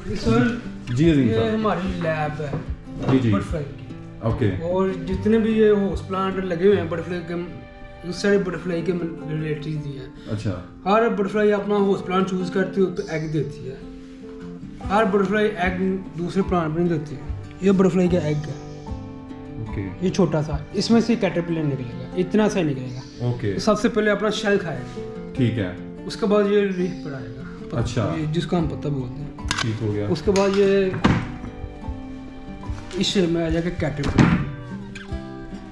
जी अजीम ये साहब। हमारी लैब है जी। बटरफ्लाई की, ओके और जितने भी ये हाउस प्लांट लगे हुए हैं बटरफ्लाई के, उस सारे बटरफ्लाई के रिलेटेड ही हैं। अच्छा हर बटरफ्लाई अपना हाउस प्लांट चूज करती है तो एग देती है। हर बटरफ्लाई एग दूसरे प्लांट पर नहीं देती है। ये बटरफ्लाई का एग है, ओके ये छोटा सा, इसमें से कैटरपिलर निकलेगा, इतना सा ही निकलेगा। ओके तो सबसे पहले अपना शेल खाएगा, ठीक है उसके बाद ये लीफ पर आएगा, अच्छा। ये जिसको हम पत्ता बोलते हैं। ठीक हो गया। उसके बाद ये इस शेप में आ जाएगा कैटरपिलर।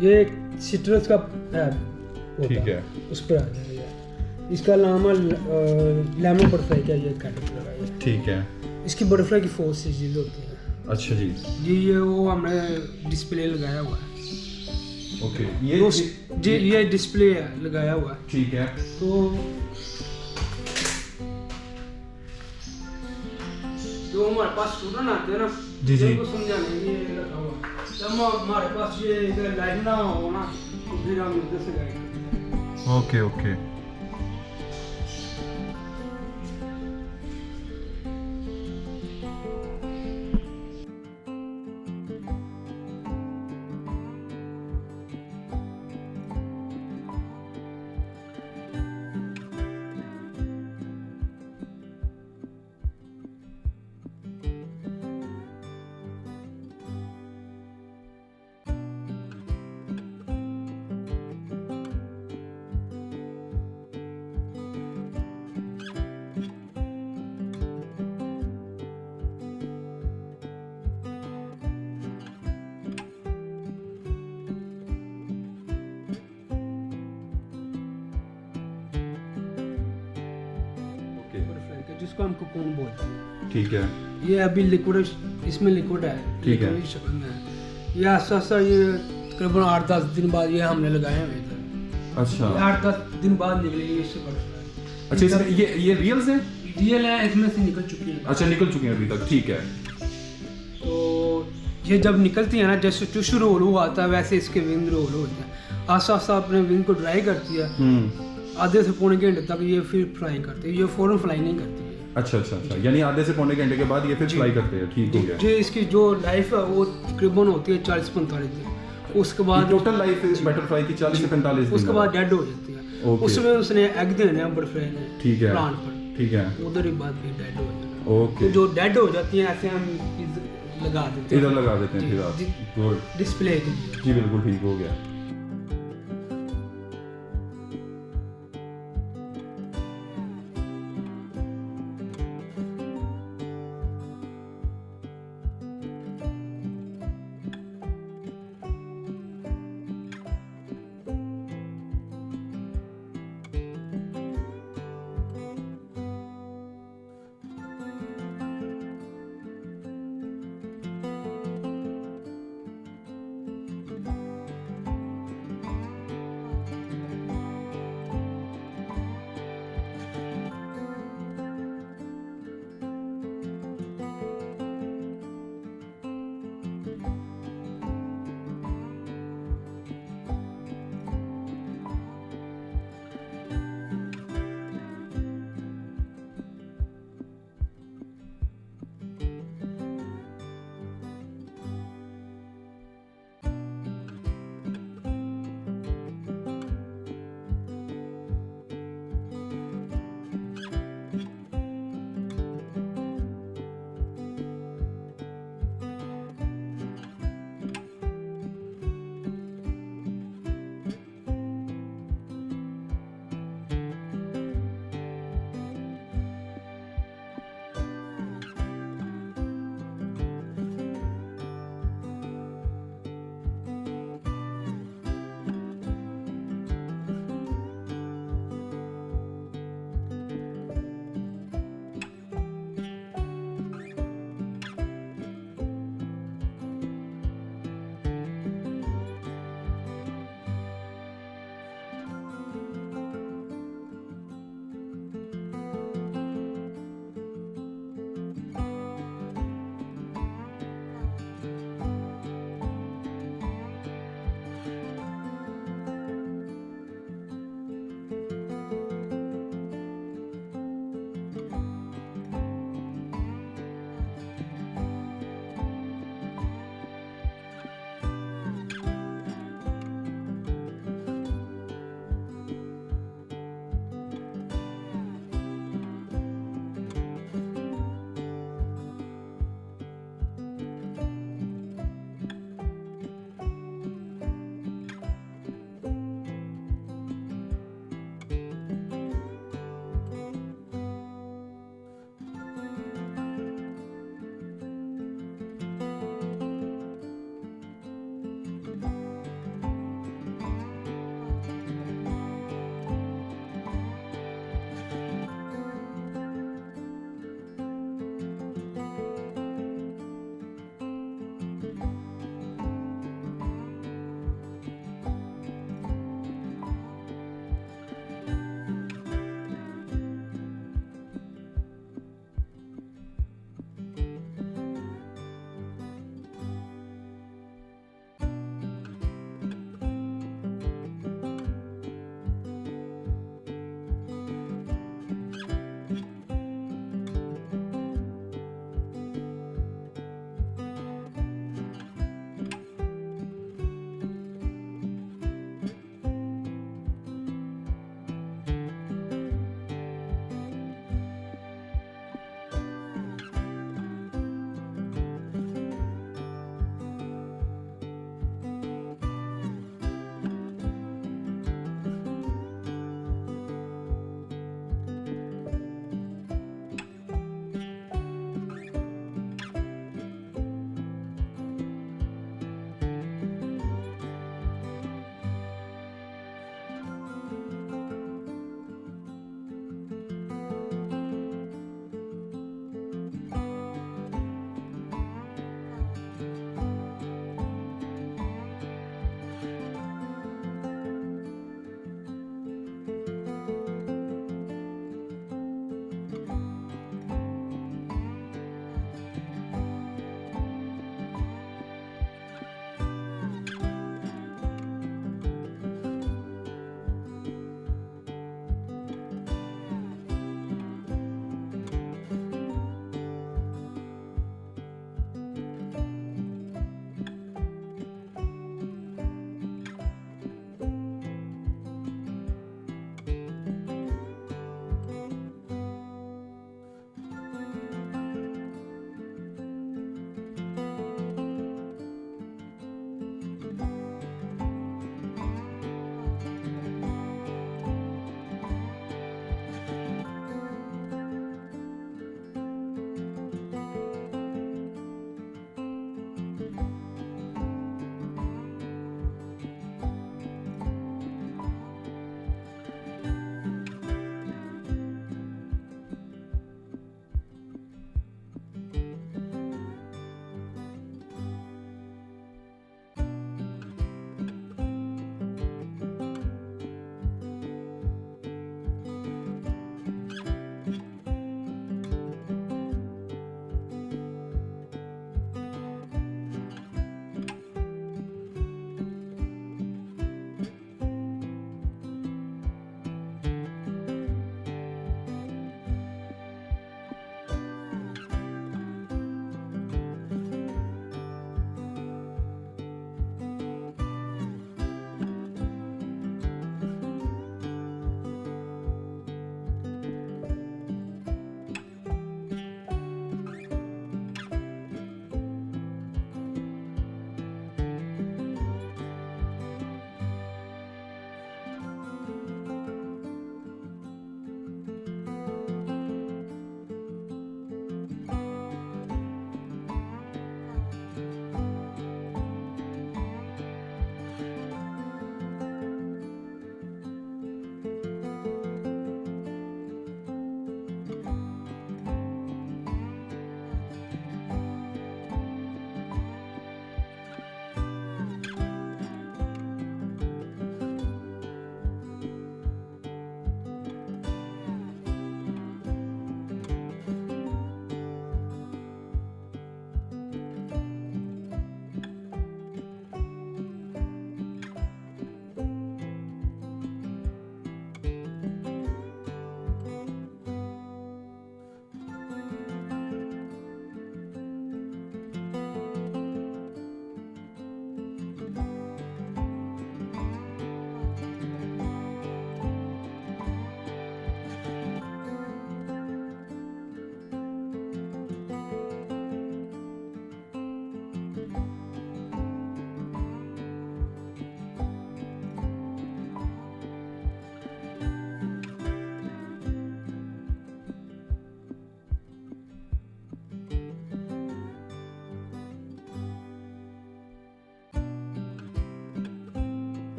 ये सिट्रस का होता ठीक है। उस पर आ जाएगा ये। इसका नाम है लेमन बटरफ्लाई का, ये कैटरपिलर है। ठीक है इसकी बटरफ्लाई की 4 स्टेजेस होती हैं अच्छा जी जी। ये वो हमने डिस्प्ले लगाया हुआ है। ओके जी ये डिस्प्ले लगाया हुआ है। ठीक है तो जो हमारे पास स्टूडेंट आते हैं ना, जी, जी। उनको समझाने के लिए लगा हुआ है। जब हमारे पास ये लाइव ना हो ना, तो फिर हम इधर से गाइड करते हैं। ओके ओके बटरफ्लाई का, जिसको हम कोकून बोलते हैं। ठीक है ये अभी लिक्विड, इसमें लिक्विड है, ठीक है। लिक्विड की शक्ल में है। ये आस्ता आस्ता ये तकरीबन 8-10 दिन बाद ये हमने लगाए हुए थे। अच्छा 8-10 दिन बाद निकली ये इससे बटरफ्लाई। अच्छा इसमें ये रियल्स हैं रियल है, इसमें से निकल चुकी है। अच्छा निकल चुके हैं अभी तक ठीक है तो ये जब निकलती है ना, जैसे टिश्यू रोल हुआ आता है वैसे इसके विंग रोल होते हैं। आस्ता आस्ता अपने विंग को ड्राई करती है, आधे से पौने घंटे तक ये फिर फ्लाई करती है। ये फौरन फ्लाई नहीं करती है। अच्छा अच्छा अच्छा यानी आधे से पौने घंटे के बाद ये फिर फ्लाई करते हैं ठीक हो गया। जो इसकी जो लाइफ है वो तकरीबन होती है 40-45 दिन। उसके बाद टोटल लाइफ इस बटरफ्लाई की 40 से 45 दिन उसके बाद डेड हो जाती है। ओके। उसमें उसने एग देने हैं बटरफ्लाई ने, ठीक है प्लांट पर, ठीक है उधर ही बाद फिर डेड हो जाना। ओके तो जो डेड हो जाती है ऐसे हम लगा देते हैं, इधर लगा देते हैं फिर आप जी। गुड डिस्प्ले के लिए। जी बिल्कुल ठीक हो गया।